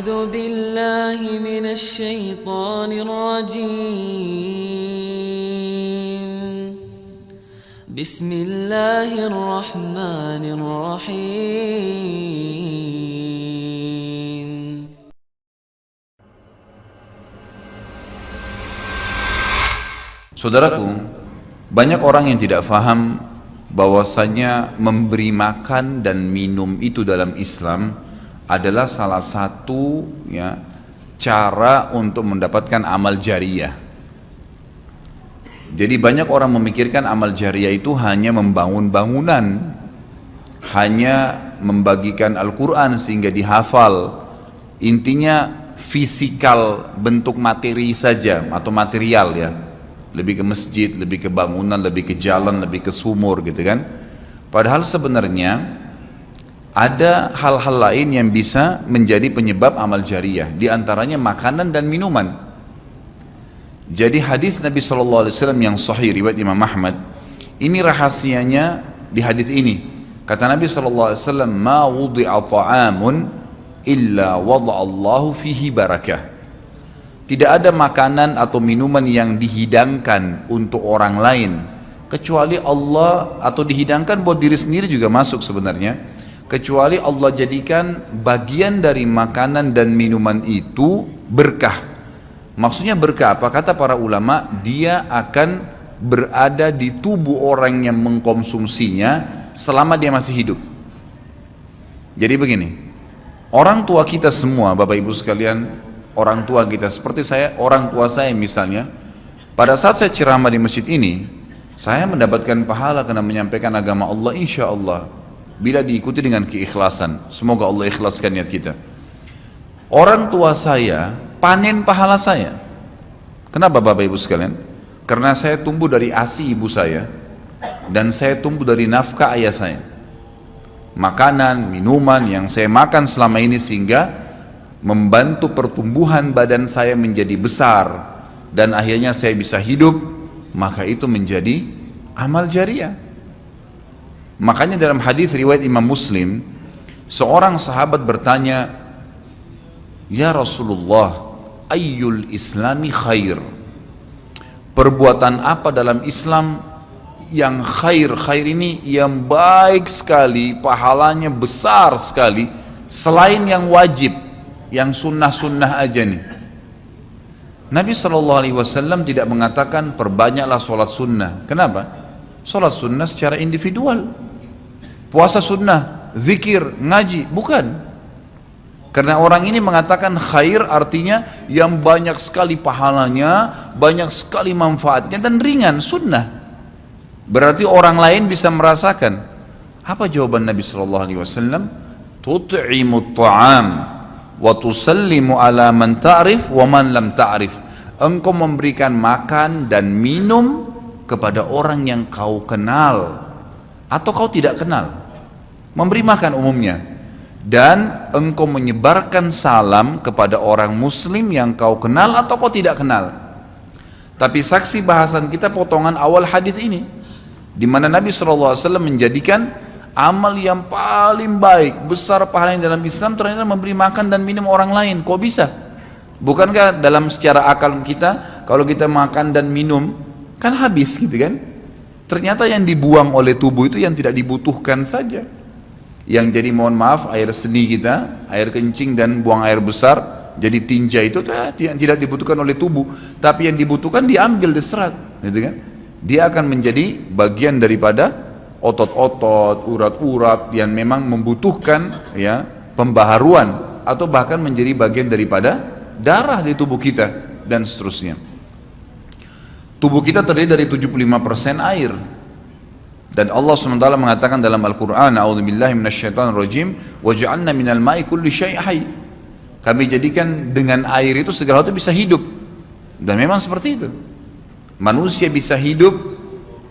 أعوذ بالله من الشيطان الرجيم بسم الله الرحمن الرحيم Saudaraku, banyak orang yang tidak faham bahwasanya memberi makan dan minum itu dalam Islam adalah salah satu cara untuk mendapatkan amal jariyah. Jadi banyak orang memikirkan amal jariyah itu hanya membangun bangunan, hanya membagikan Al-Quran sehingga dihafal. Intinya fisikal, bentuk materi saja atau material ya. Lebih ke masjid, lebih ke bangunan, lebih ke jalan, lebih ke sumur gitu kan. Padahal sebenarnya ada hal-hal lain yang bisa menjadi penyebab amal jariyah, di antaranya makanan dan minuman. Jadi hadis Nabi SAW yang sahih riwayat Imam Ahmad, ini rahasianya di hadis ini. Kata Nabi SAW, "Ma wudi'a ta'amun illa wada'allahu fihi barakah." Tidak ada makanan atau minuman yang dihidangkan untuk orang lain kecuali Allah, atau dihidangkan buat diri sendiri juga masuk sebenarnya, kecuali Allah jadikan bagian dari makanan dan minuman itu berkah. Maksudnya berkah apa? Kata para ulama, dia akan berada di tubuh orang yang mengkonsumsinya selama dia masih hidup. Jadi begini, orang tua kita semua, Bapak Ibu sekalian, orang tua kita seperti saya, orang tua saya misalnya, pada saat saya ceramah di masjid ini, saya mendapatkan pahala karena menyampaikan agama Allah, insya Allah, bila diikuti dengan keikhlasan. Semoga Allah ikhlaskan niat kita. Orang tua saya panen pahala saya. Kenapa Bapak Ibu sekalian? Karena saya tumbuh dari ASI ibu saya, dan saya tumbuh dari nafkah ayah saya. Makanan, minuman yang saya makan selama ini sehingga membantu pertumbuhan badan saya menjadi besar, dan akhirnya saya bisa hidup, maka itu menjadi amal jariyah. Makanya dalam hadis riwayat Imam Muslim, seorang sahabat bertanya, "Ya Rasulullah, ayyul islami khair?" Perbuatan apa dalam Islam yang khair? Khair ini yang baik sekali, pahalanya besar sekali, selain yang wajib, yang sunnah-sunnah aja nih. Nabi SAW tidak mengatakan perbanyaklah sholat sunnah. Kenapa? Sholat sunnah secara individual, puasa sunnah, zikir, ngaji, bukan. Karena orang ini mengatakan khair artinya yang banyak sekali pahalanya, banyak sekali manfaatnya, dan ringan, sunnah. Berarti orang lain bisa merasakan. Apa jawaban Nabi SAW? Tut'imut ta'am wa tusallimu ala man ta'rif wa man lam ta'rif. Engkau memberikan makan dan minum kepada orang yang kau kenal atau kau tidak kenal, memberi makan umumnya, dan engkau menyebarkan salam kepada orang muslim yang kau kenal atau kau tidak kenal. Tapi saksi bahasan kita potongan awal hadis ini, di mana Nabi SAW menjadikan amal yang paling baik, besar pahalanya dalam Islam ternyata memberi makan dan minum orang lain. Kok bisa? Bukankah dalam secara akal kita, kalau kita makan dan minum kan habis gitu kan? Ternyata yang dibuang oleh tubuh itu yang tidak dibutuhkan saja. Yang jadi, mohon maaf, air seni kita, air kencing dan buang air besar, jadi tinja itu yang tidak dibutuhkan oleh tubuh, tapi yang dibutuhkan diambil, diserat, gitu kan? Dia akan menjadi bagian daripada otot-otot, urat-urat yang memang membutuhkan ya pembaharuan, atau bahkan menjadi bagian daripada darah di tubuh kita dan seterusnya. Tubuh kita terdiri dari 75% air, dan Allah SWT mengatakan dalam Al-Quran, "A'udzubillahi minasyaitonirrajim, waja'alna minal ma'i kulli syai' hayy." Kami jadikan dengan air itu segala sesuatu bisa hidup, dan memang seperti itu. Manusia bisa hidup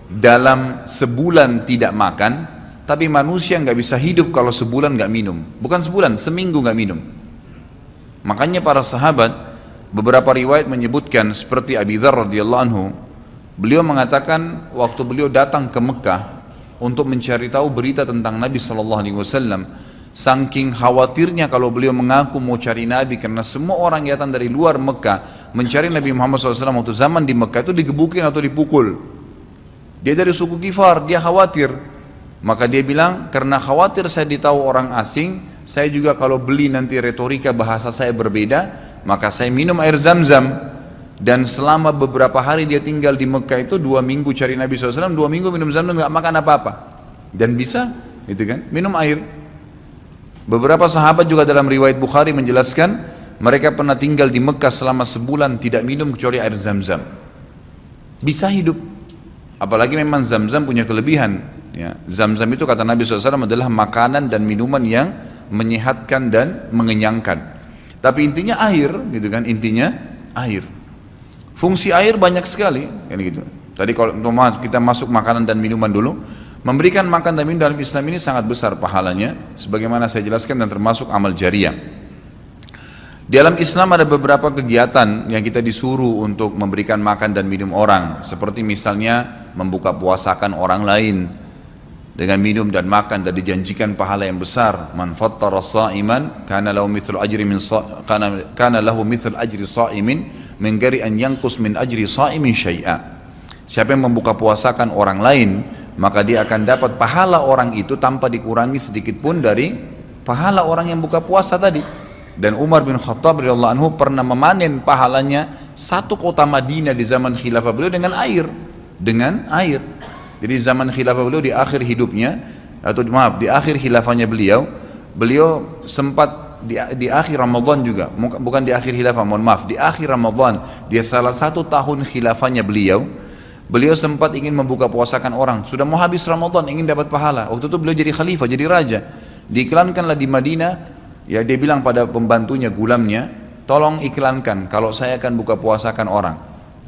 dalam sebulan tidak makan, tapi manusia nggak bisa hidup kalau sebulan nggak minum. Bukan sebulan, seminggu nggak minum. Makanya para sahabat, beberapa riwayat menyebutkan seperti Abi Dzar radhiyallahu anhu, beliau mengatakan waktu beliau datang ke Mekah untuk mencari tahu berita tentang Nabi SAW, Saking khawatirnya kalau beliau mengaku mau cari Nabi, karena semua orang yang datang dari luar Mekah mencari Nabi Muhammad SAW waktu zaman di Mekah itu digebukin atau dipukul. Dia dari suku Gifar, dia khawatir. Maka dia bilang, karena khawatir saya ditahu orang asing, saya juga kalau beli nanti retorika bahasa saya berbeda, maka saya minum air Zam-Zam. Dan selama beberapa hari dia tinggal di Mekah itu 2 minggu cari Nabi SAW, 2 minggu minum Zam-Zam, nggak makan apa-apa. Dan bisa, gitu kan, minum air. Beberapa sahabat juga dalam riwayat Bukhari menjelaskan, mereka pernah tinggal di Mekah selama sebulan tidak minum kecuali air Zam-Zam. Bisa hidup. Apalagi memang Zam-Zam punya kelebihan. Ya, Zam-Zam itu kata Nabi SAW adalah makanan dan minuman yang menyehatkan dan mengenyangkan. Tapi intinya air, gitu kan? Intinya air. Fungsi air banyak sekali, kan gitu. Tadi kalau kita masuk makanan dan minuman dulu, memberikan makan dan minum dalam Islam ini sangat besar pahalanya, sebagaimana saya jelaskan, dan termasuk amal jariah. Di dalam Islam ada beberapa kegiatan yang kita disuruh untuk memberikan makan dan minum orang, seperti misalnya membuka puasakan orang lain dengan minum dan makan, dan dijanjikan pahala yang besar. Man fattara sha'iman kana lahu mithlu ajri sha'imin min ghairi an yanqus min ajri sha'imin syai'a. Siapa yang membuka puasakan orang lain, maka dia akan dapat pahala orang itu tanpa dikurangi sedikit pun dari pahala orang yang buka puasa tadi. Dan Umar bin Khattab radhiyallahu anhu pernah memanen pahalanya 1 kota Madinah di zaman khilafah beliau dengan air. Jadi zaman khilafah beliau di akhir hidupnya, atau maaf, di akhir khilafahnya beliau sempat di akhir Ramadan juga, bukan di akhir khilafah, mohon maaf, di akhir Ramadan, dia salah 1 tahun khilafahnya beliau sempat ingin membuka puasakan orang, sudah mau habis Ramadan, ingin dapat pahala. Waktu itu beliau jadi khalifah, jadi raja, diiklankanlah di Madinah. Ya, dia bilang pada pembantunya, gulamnya, tolong iklankan kalau saya akan buka puasakan orang,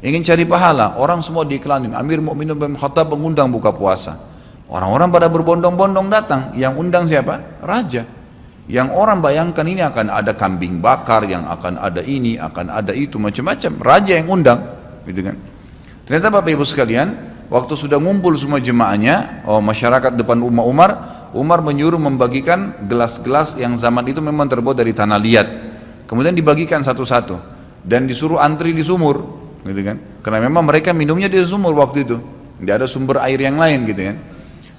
ingin cari pahala. Orang semua diiklanin, Amir Mu'minin bin Khattab mengundang buka puasa. Orang-orang pada berbondong-bondong datang. Yang undang siapa? Raja. Yang orang bayangkan ini akan ada kambing bakar, yang akan ada ini, akan ada itu, macam-macam. Raja yang undang, gitu kan. Ternyata Bapak Ibu sekalian, waktu sudah ngumpul semua jemaahnya, masyarakat depan rumah Umar menyuruh membagikan gelas-gelas yang zaman itu memang terbuat dari tanah liat. Kemudian dibagikan satu-satu dan disuruh antri di sumur, gitu kan. Karena memang mereka minumnya di sumur waktu itu, tidak ada sumber air yang lain, gitu kan.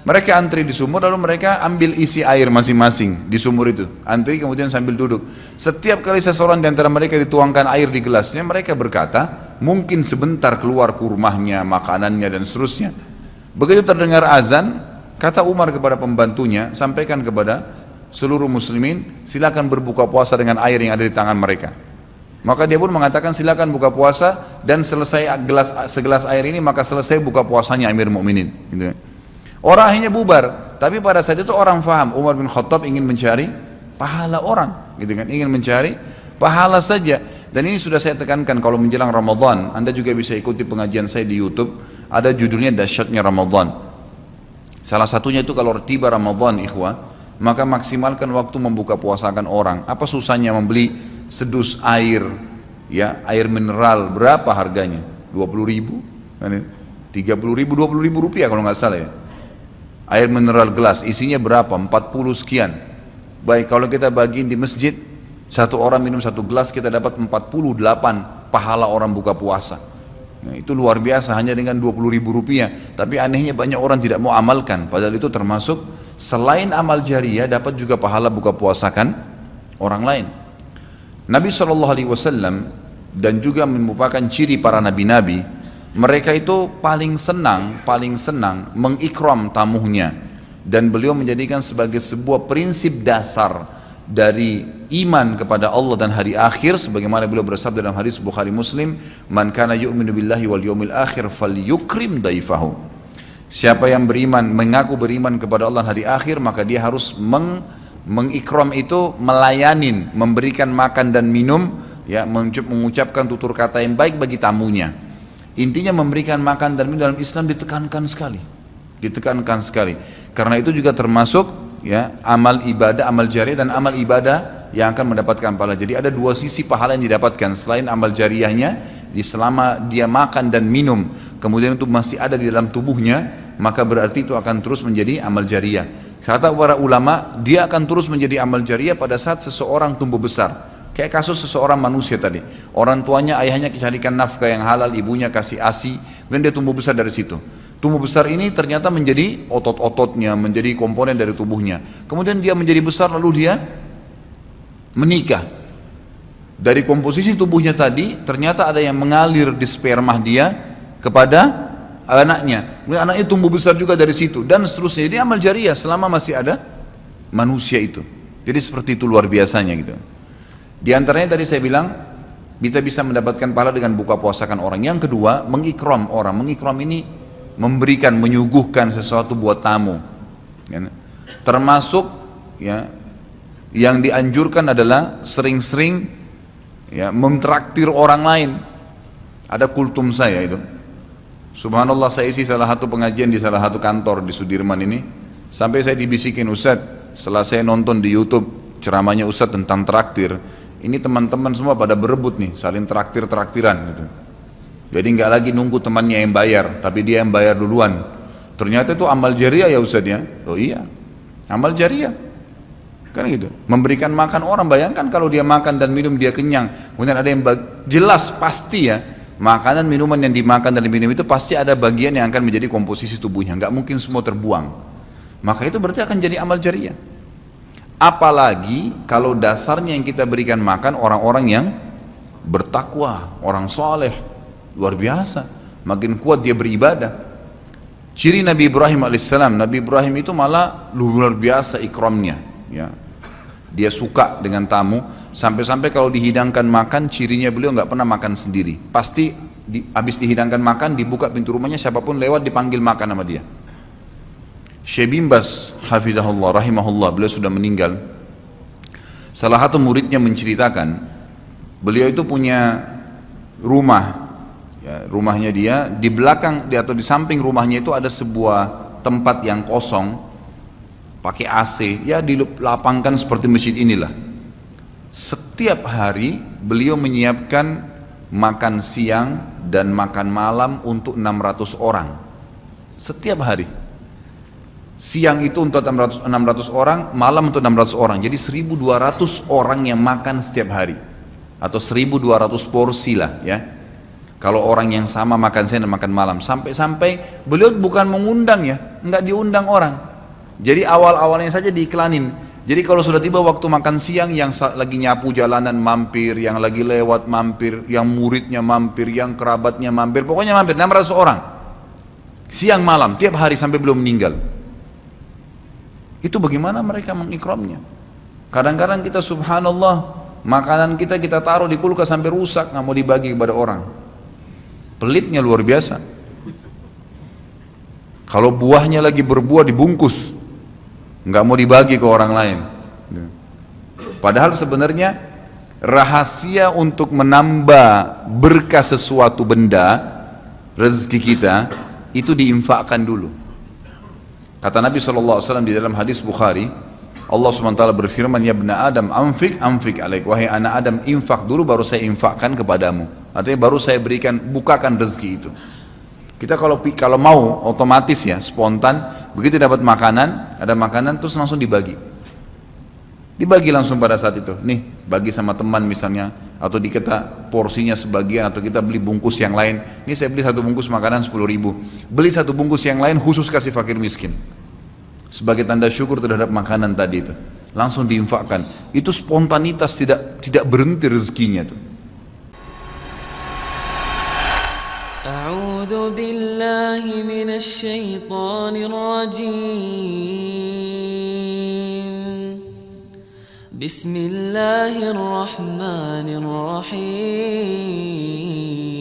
Mereka antri di sumur, lalu mereka ambil isi air masing-masing di sumur itu, antri kemudian sambil duduk. Setiap kali seseorang di antara mereka dituangkan air di gelasnya, mereka berkata, mungkin sebentar keluar kurmahnya, makanannya, dan seterusnya. Begitu terdengar azan, kata Umar kepada pembantunya, sampaikan kepada seluruh muslimin, silakan berbuka puasa dengan air yang ada di tangan mereka. Maka dia pun mengatakan, silakan buka puasa, dan selesai segelas air ini, maka selesai buka puasanya Amir Mu'minin, gitu. Orang akhirnya bubar, tapi pada saat itu orang faham Umar bin Khattab ingin mencari pahala orang, gitu kan, ingin mencari pahala saja. Dan ini sudah saya tekankan, kalau menjelang Ramadan, Anda juga bisa ikuti pengajian saya di YouTube, ada judulnya Dahsyatnya Ramadan. Salah satunya itu kalau tiba Ramadan, ikhwah, maka maksimalkan waktu membuka puasakan orang. Apa susahnya membeli sedus air, ya, air mineral, berapa harganya? 20.000, 30.000, 20.000 rupiah kalau nggak salah ya. Air mineral gelas, isinya berapa? 40 sekian. Baik, kalau kita bagiin di masjid, satu orang minum 1 gelas, kita dapat 48 pahala orang buka puasa. Nah, itu luar biasa, hanya dengan 20.000 rupiah. Tapi anehnya banyak orang tidak mau amalkan, padahal itu termasuk selain amal jariah, dapat juga pahala buka puasakan orang lain. Nabi SAW dan juga merupakan ciri para nabi-nabi, mereka itu paling senang mengikram tamunya, dan beliau menjadikan sebagai sebuah prinsip dasar dari iman kepada Allah dan hari akhir, sebagaimana beliau bersabda dalam hadis Bukhari Muslim, man kana yu'minu billahi wal yawmil akhir falyukrim daifahu. Siapa yang beriman, mengaku beriman kepada Allah dan hari akhir, maka dia harus mengikram itu, melayanin, memberikan makan dan minum, ya, mengucapkan tutur kata yang baik bagi tamunya. Intinya memberikan makan dan minum dalam Islam ditekankan sekali, karena itu juga termasuk, ya, amal ibadah, amal jariah dan amal ibadah yang akan mendapatkan pahala. Jadi ada 2 sisi pahala yang didapatkan, selain amal jariahnya selama dia makan dan minum, kemudian itu masih ada di dalam tubuhnya, maka berarti itu akan terus menjadi amal jariyah. Kata para ulama, dia akan terus menjadi amal jariyah pada saat seseorang tumbuh besar. Kayak kasus seseorang manusia tadi, orang tuanya, ayahnya carikan nafkah yang halal, ibunya kasih ASI, kemudian dia tumbuh besar dari situ. Tumbuh besar ini ternyata menjadi otot-ototnya, menjadi komponen dari tubuhnya. Kemudian dia menjadi besar, lalu dia menikah. Dari komposisi tubuhnya tadi, ternyata ada yang mengalir di sperma dia kepada anaknya. Kemudian anaknya tumbuh besar juga dari situ, dan seterusnya. Jadi amal jariyah selama masih ada manusia itu. Jadi seperti itu luar biasanya gitu. Di antaranya tadi saya bilang, kita bisa mendapatkan pahala dengan buka puasakan orang. Yang kedua, mengikram orang. Mengikram ini memberikan, menyuguhkan sesuatu buat tamu. Ya. Termasuk ya, yang dianjurkan adalah sering-sering ya, mentraktir orang lain. Ada kultum saya itu. Subhanallah, saya isi salah satu pengajian di salah satu kantor di Sudirman ini. Sampai saya dibisikin, Ustadz, setelah saya nonton di YouTube ceramahnya Ustadz tentang traktir, ini teman-teman semua pada berebut nih, saling traktir-traktiran gitu. Jadi nggak lagi nunggu temannya yang bayar, tapi dia yang bayar duluan. Ternyata itu amal jariyah ya Ustadz ya. Oh iya, amal jariyah kan gitu. Memberikan makan orang, bayangkan kalau dia makan dan minum dia kenyang, kemudian ada yang jelas pasti ya, makanan minuman yang dimakan dan diminum itu pasti ada bagian yang akan menjadi komposisi tubuhnya, nggak mungkin semua terbuang. Maka itu berarti akan jadi amal jariyah. Apalagi kalau dasarnya yang kita berikan makan orang-orang yang bertakwa, orang soleh, luar biasa, makin kuat dia beribadah. Ciri Nabi Ibrahim alaihissalam, Nabi Ibrahim itu malah luar biasa ikramnya, ya. Dia suka dengan tamu, sampai-sampai kalau dihidangkan makan, cirinya beliau nggak pernah makan sendiri. Pasti habis dihidangkan makan, dibuka pintu rumahnya, siapapun lewat dipanggil makan sama dia. Syekh bin Baz hafizahullah rahimahullah, beliau sudah meninggal. Salah satu muridnya menceritakan, beliau itu punya rumah, ya, rumahnya dia di belakang atau di samping rumahnya itu ada sebuah tempat yang kosong, pakai AC, ya dilapangkan seperti masjid inilah. Setiap hari beliau menyiapkan makan siang dan makan malam untuk 600 orang. Setiap hari. Siang itu untuk 600 orang, malam untuk 600 orang. Jadi 1200 orang yang makan setiap hari. Atau 1200 porsi lah ya. Kalau orang yang sama makan siang dan makan malam. Sampai-sampai beliau bukan mengundang ya, enggak diundang orang. Jadi awal-awalnya saja diiklanin. Jadi kalau sudah tiba waktu makan siang, yang lagi nyapu jalanan mampir, yang lagi lewat mampir, yang muridnya mampir, yang kerabatnya mampir, pokoknya mampir 600 orang. Siang malam, tiap hari sampai belum meninggal. Itu bagaimana mereka mengikramnya. Kadang-kadang kita subhanallah, makanan kita taruh di kulkas sampai rusak, nggak mau dibagi kepada orang. Pelitnya luar biasa. Kalau buahnya lagi berbuah dibungkus, nggak mau dibagi ke orang lain. Padahal sebenarnya rahasia untuk menambah berkah sesuatu benda, rezeki kita, itu diinfakkan dulu. Kata Nabi SAW di dalam hadis Bukhari, Allah SWT berfirman, ya ibna Adam, anfik alaik, wahai anak Adam, infak dulu baru saya infakkan kepadamu. Artinya baru saya berikan, bukakan rezeki itu. Kita kalau mau otomatis ya, spontan, begitu dapat makanan, ada makanan terus langsung dibagi. Dibagi langsung pada saat itu. Nih, bagi sama teman misalnya, atau kita porsinya sebagian, atau kita beli bungkus yang lain. Ini saya beli satu bungkus makanan 10.000. Beli satu bungkus yang lain khusus kasih fakir miskin. Sebagai tanda syukur terhadap makanan tadi itu. Langsung diinfakkan. Itu spontanitas, tidak berhenti rezekinya itu. A'udzu billahi minasy syaithanir rajim. Bismillahirrahmanirrahim.